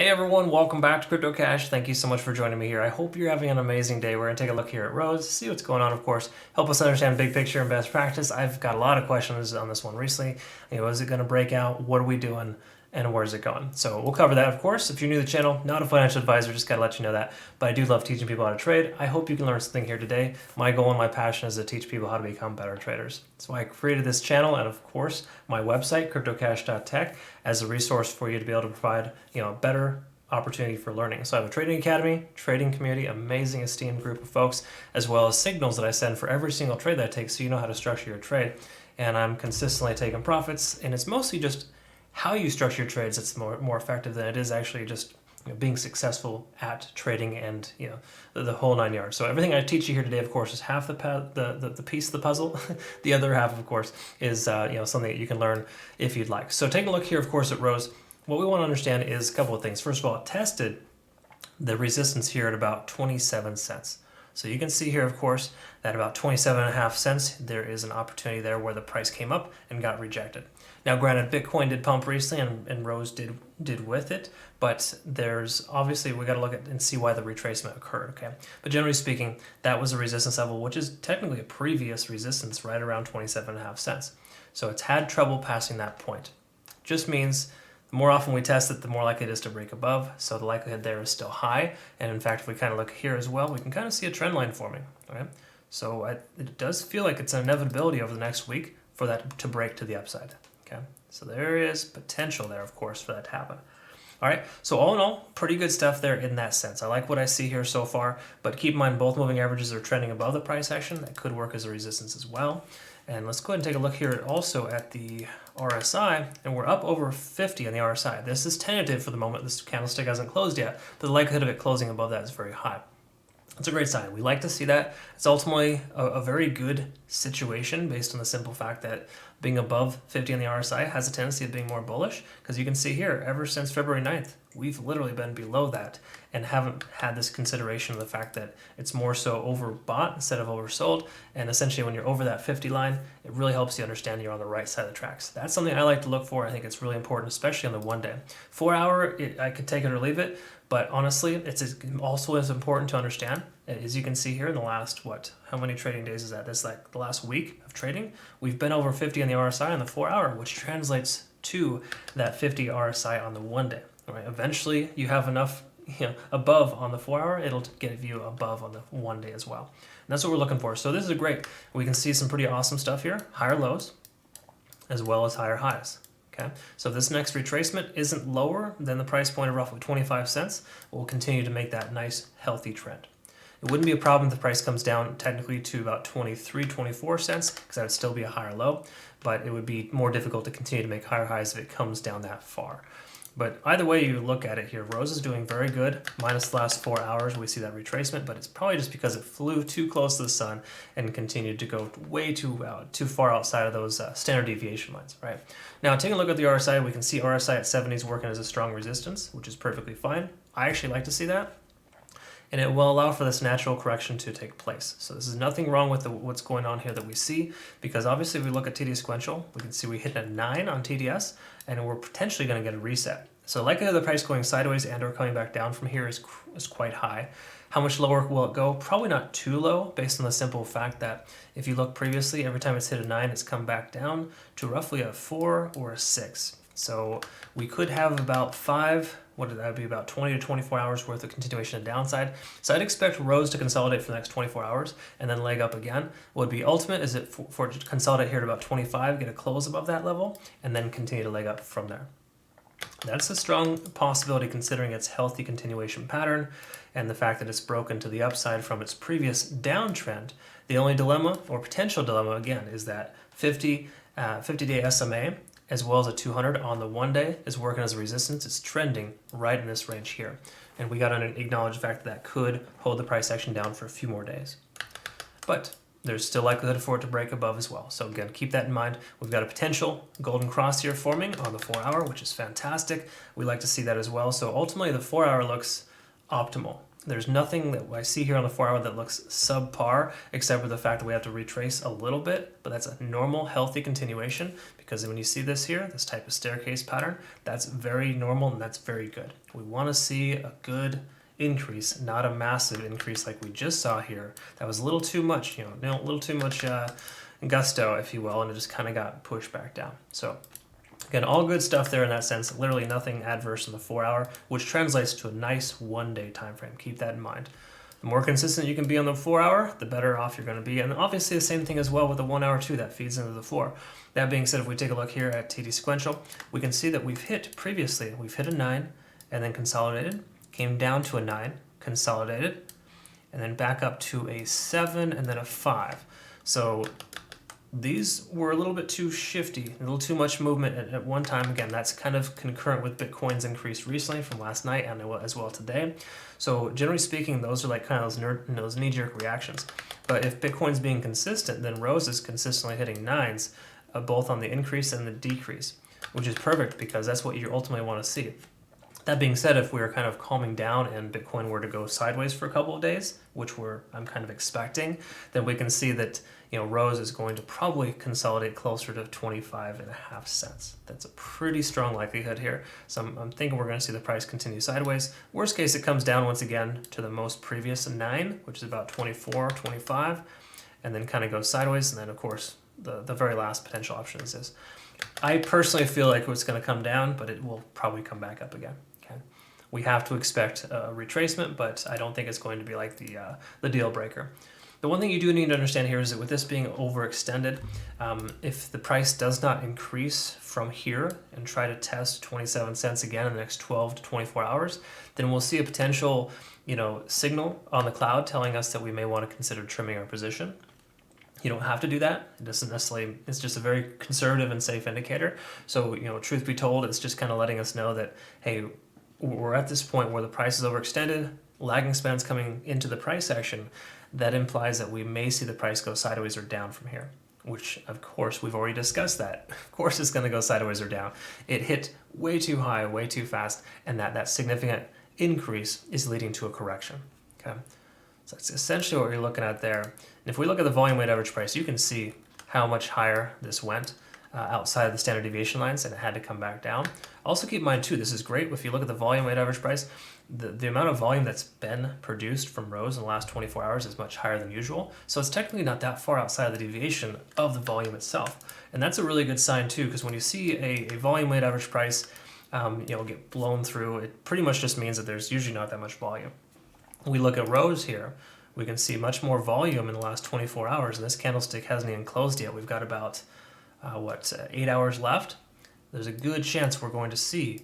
Hey everyone, welcome back to CryptoCache. Thank you so much for joining me here. I hope you're having an amazing day. We're going to take a look here at Rose, see what's going on, of course, help us understand big picture and best practice. I've got a lot of questions on this one recently. Is it going to break out? What are we doing? And where's it going? So we'll cover that, of course. If you're new to the channel, not a financial advisor, just got to let you know that. But I do love teaching people how to trade. I hope you can learn something here today. My goal and my passion is to teach people how to become better traders. That's why I created this channel and, of course, my website, CryptoCache.tech, as a resource for you to be able to provide a better opportunity for learning. So I have a trading academy, trading community, amazing esteemed group of folks, as well as signals that I send for every single trade that I take so you know how to structure your trade. And I'm consistently taking profits, and it's mostly just how you structure your trades that's more effective than it is actually just being successful at trading and the whole 9 yards. So everything I teach you here today, of course, is half the piece of the puzzle. The other half, of course, is something that you can learn if you'd like. So take a look here, of course, at Rose. What we want to understand is a couple of things. First of all, it tested the resistance here at about 27 cents. So you can see here, of course, that about 27.5 cents, there is an opportunity there where the price came up and got rejected. Now, granted, Bitcoin did pump recently and Rose did with it, but there's obviously, we got to look at and see why the retracement occurred, okay? But generally speaking, that was a resistance level, which is technically a previous resistance right around 27.5 cents. So it's had trouble passing that point. Just means the more often we test it, the more likely it is to break above. So the likelihood there is still high. And in fact, if we kind of look here as well, we can kind of see a trend line forming. Okay? So it does feel like it's an inevitability over the next week for that to break to the upside. Okay? So there is potential there, of course, for that to happen. All right, so all in all, pretty good stuff there in that sense. I like what I see here so far, but keep in mind both moving averages are trending above the price action. That could work as a resistance as well. And let's go ahead and take a look here also at the RSI, and we're up over 50 on the RSI. This is tentative for the moment. This candlestick hasn't closed yet, but the likelihood of it closing above that is very high. That's a great sign. We like to see that. It's ultimately a very good situation based on the simple fact that being above 50 on the RSI has a tendency of being more bullish, because you can see here, ever since February 9th, we've literally been below that and haven't had this consideration of the fact that it's more so overbought instead of oversold. And essentially when you're over that 50 line, it really helps you understand you're on the right side of the tracks. That's something I like to look for. I think it's really important, especially on the 1 day. 4 hour, I could take it or leave it, but honestly, it's also as important to understand. As you can see here in the last, how many trading days is that? That's like the last week of trading. We've been over 50 on the RSI on the 4 hour, which translates to that 50 RSI on the 1 day. All right, eventually you have enough above on the 4 hour, it'll give you above on the 1 day as well. And that's what we're looking for. So this is great. We can see some pretty awesome stuff here, higher lows as well as higher highs. Okay, so if this next retracement isn't lower than the price point of roughly 25 cents, we'll continue to make that nice healthy trend. It wouldn't be a problem if the price comes down technically to about 23, 24 cents, because that would still be a higher low, but it would be more difficult to continue to make higher highs if it comes down that far. But either way you look at it here, Rose is doing very good. Minus the last 4 hours, we see that retracement, but it's probably just because it flew too close to the sun and continued to go way too far outside of those standard deviation lines, right? Now, taking a look at the RSI, we can see RSI at 70 is working as a strong resistance, which is perfectly fine. I actually like to see that, and it will allow for this natural correction to take place. So this is nothing wrong with what's going on here that we see, because obviously if we look at TD sequential, we can see we hit a 9 on TDS, and we're potentially going to get a reset. So the likelihood of the price going sideways and or coming back down from here is quite high. How much lower will it go? Probably not too low, based on the simple fact that if you look previously, every time it's hit a 9, it's come back down to roughly a 4 or a 6. So we could have about 5, what would that be, about 20 to 24 hours worth of continuation of downside. So I'd expect Rose to consolidate for the next 24 hours and then leg up again. What would be ultimate is it for it to consolidate here at about 25, get a close above that level, and then continue to leg up from there. That's a strong possibility considering its healthy continuation pattern and the fact that it's broken to the upside from its previous downtrend. The only dilemma, or potential dilemma again, is that 50-day SMA as well as a 200 on the 1 day is working as a resistance. It's trending right in this range here. And we got to acknowledge the fact that could hold the price action down for a few more days. But there's still likelihood for it to break above as well. So again, keep that in mind. We've got a potential golden cross here forming on the 4 hour, which is fantastic. We like to see that as well. So ultimately the 4 hour looks optimal. There's nothing that I see here on the 4-hour that looks subpar, except for the fact that we have to retrace a little bit, but that's a normal, healthy continuation, because when you see this here, this type of staircase pattern, that's very normal and that's very good. We want to see a good increase, not a massive increase like we just saw here. That was a little too much, a little too much gusto, if you will, and it just kind of got pushed back down. So again, all good stuff there in that sense. Literally nothing adverse in the 4-hour, which translates to a nice 1-day time frame. Keep that in mind. The more consistent you can be on the 4-hour, the better off you're going to be. And obviously the same thing as well with the 1-hour too, that feeds into the 4. That being said, if we take a look here at TD sequential, we can see that we've hit a 9 and then consolidated, came down to a 9, consolidated, and then back up to a 7 and then a 5. So these were a little bit too shifty, a little too much movement at one time. Again, that's kind of concurrent with Bitcoin's increase recently from last night and as well today. So generally speaking, those are like kind of those knee-jerk reactions. But if Bitcoin's being consistent, then Rose is consistently hitting 9s, both on the increase and the decrease, which is perfect because that's what you ultimately want to see. That being said, if we were kind of calming down and Bitcoin were to go sideways for a couple of days, which I'm kind of expecting, then we can see that Rose is going to probably consolidate closer to 25.5 cents. That's a pretty strong likelihood here. So I'm thinking we're going to see the price continue sideways. Worst case, it comes down once again to the most previous 9, which is about 24, 25, and then kind of goes sideways. And then, of course, the very last potential option is this. I personally feel like it's going to come down, but it will probably come back up again. Okay, we have to expect a retracement, but I don't think it's going to be like the deal breaker. The one thing you do need to understand here is that with this being overextended, if the price does not increase from here and try to test 27 cents again in the next 12 to 24 hours, then we'll see a potential, signal on the cloud telling us that we may want to consider trimming our position. You don't have to do that. It doesn't necessarily, it's just a very conservative and safe indicator. So, truth be told, it's just kind of letting us know that, hey, we're at this point where the price is overextended, lagging spans coming into the price action. That implies that we may see the price go sideways or down from here, which of course we've already discussed that. Of course it's going to go sideways or down. It hit way too high, way too fast, and that significant increase is leading to a correction. Okay, so that's essentially what you're looking at there. And if we look at the volume weighted average price, you can see how much higher this went outside of the standard deviation lines, and it had to come back down. Also keep in mind too, this is great. If you look at the volume weighted average price, the amount of volume that's been produced from Rose in the last 24 hours is much higher than usual. So it's technically not that far outside of the deviation of the volume itself. And that's a really good sign too, because when you see a volume weighted average price get blown through, it pretty much just means that there's usually not that much volume. We look at Rose here, we can see much more volume in the last 24 hours, and this candlestick hasn't even closed yet. We've got about 8 hours left. There's a good chance we're going to see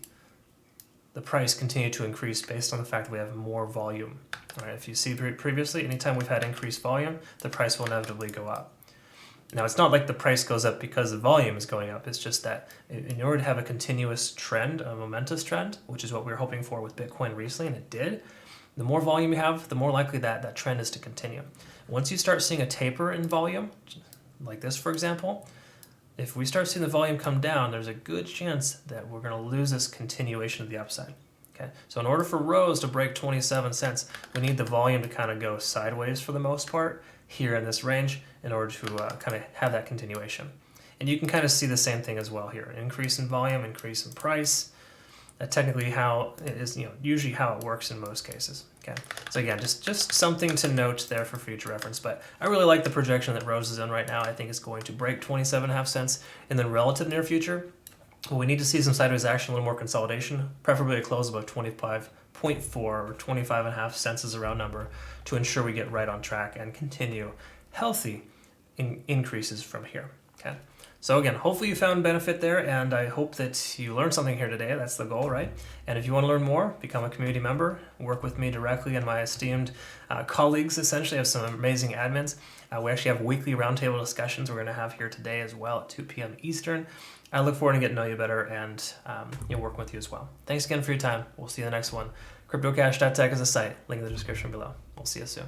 the price continue to increase based on the fact that we have more volume. All right, if you see previously, anytime we've had increased volume, the price will inevitably go up. Now, it's not like the price goes up because the volume is going up. It's just that in order to have a continuous trend, a momentous trend, which is what we were hoping for with Bitcoin recently, and it did, the more volume you have, the more likely that trend is to continue. Once you start seeing a taper in volume, like this, for example, if we start seeing the volume come down, there's a good chance that we're going to lose this continuation of the upside. Okay, so in order for Rose to break 27 cents, we need the volume to kind of go sideways for the most part here in this range in order to kind of have that continuation. And you can kind of see the same thing as well here. Increase in volume, increase in price. That's technically how it is, usually how it works in most cases. Okay, so again, just something to note there for future reference. But I really like the projection that Rose is in right now. I think it's going to break 27.5 cents in the relative near future. Well, we need to see some sideways action, a little more consolidation, preferably a close above 25.4 or 25.5 cents is a round number, to ensure we get right on track and continue healthy increases from here. Okay. So again, hopefully you found benefit there, and I hope that you learned something here today. That's the goal, right? And if you want to learn more, become a community member, work with me directly and my esteemed colleagues, essentially. I have some amazing admins. We actually have weekly roundtable discussions we're going to have here today as well at 2 p.m. Eastern. I look forward to getting to know you better and working with you as well. Thanks again for your time. We'll see you in the next one. CryptoCache.tech is a site. Link in the description below. We'll see you soon.